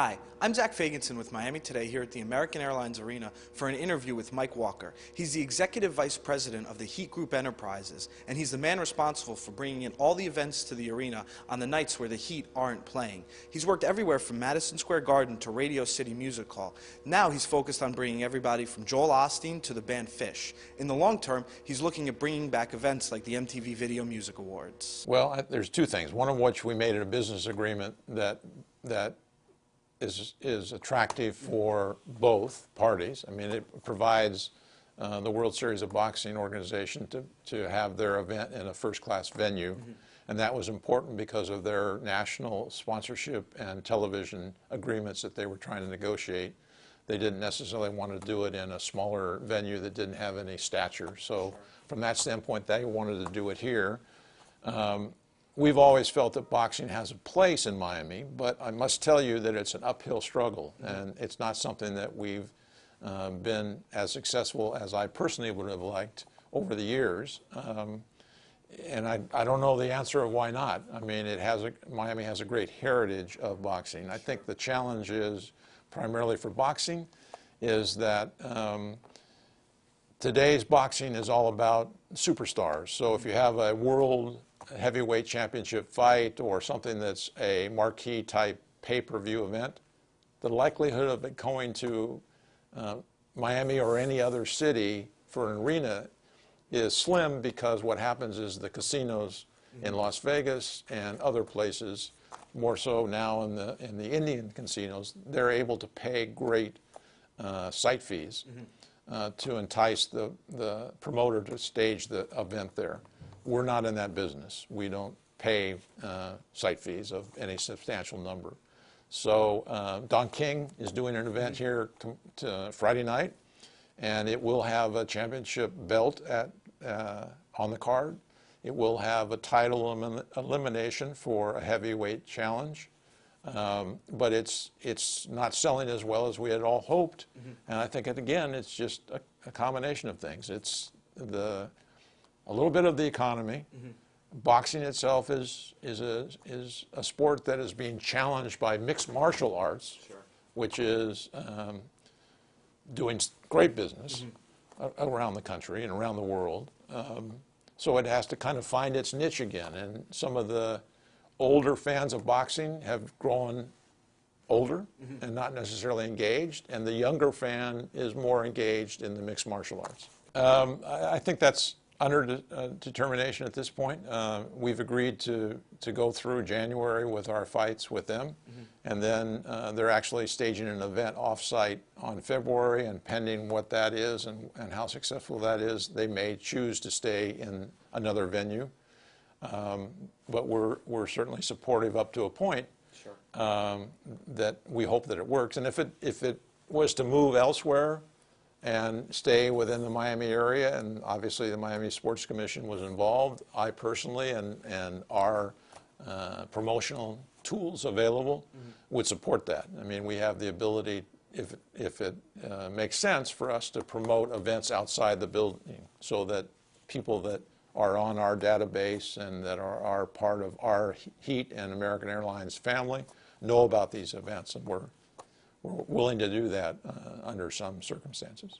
Hi, I'm Zach Fagenson with Miami Today here at the American Airlines Arena for an interview with Mike Walker. He's the Executive Vice President of the Heat Group Enterprises, and he's the man responsible for bringing in all the events to the arena on the nights where the Heat aren't playing. He's worked everywhere from Madison Square Garden to Radio City Music Hall. Now he's focused on bringing everybody from Joel Osteen to the band Phish. In the long term, he's looking at bringing back events like the MTV Video Music Awards. Well, there's two things. One of which we made it a business agreement that is attractive for both parties. I mean, it provides the World Series of Boxing organization to have their event in a first-class venue, and that was important because of their national sponsorship and television agreements that they were trying to negotiate. They didn't necessarily want to do it in a smaller venue that didn't have any stature. So from that standpoint, they wanted to do it here. We've always felt that boxing has a place in Miami, but I must tell you that it's an uphill struggle, and it's not something that we've been as successful as I personally would have liked over the years. And I don't know the answer of why not. I mean, Miami has a great heritage of boxing. I think the challenge is, primarily for boxing, is that today's boxing is all about superstars. So if you have a world heavyweight championship fight or something that's a marquee type pay-per-view event, the likelihood of it going to Miami or any other city for an arena is slim, because what happens is the casinos in Las Vegas and other places, more so now in the Indian casinos, they're able to pay great site fees to entice the promoter to stage the event there. We're not in that business. We don't pay site fees of any substantial number. So Don King is doing an event here Friday night, and it will have a championship belt on the card. It will have a title elimination for a heavyweight challenge. But it's not selling as well as we had all hoped. And I think, again, it's just a combination of things. It's a little bit of the economy. Boxing itself is a sport that is being challenged by mixed martial arts, which is doing great business around the country and around the world. So it has to kind of find its niche again. And some of the older fans of boxing have grown older and not necessarily engaged, and the younger fan is more engaged in the mixed martial arts. I think that's under determination at this point. We've agreed to go through January with our fights with them, and then they're actually staging an event off-site on February, and pending what that is and how successful that is, they may choose to stay in another venue. But we're certainly supportive up to a point that we hope that it works. And if it was to move elsewhere and stay within the Miami area, and obviously the Miami Sports Commission was involved, I personally and our promotional tools available would support that. I mean, we have the ability, if it makes sense, for us to promote events outside the building, so that people that are on our database and that are part of our Heat and American Airlines family know about these events, and we're willing to do that under some circumstances.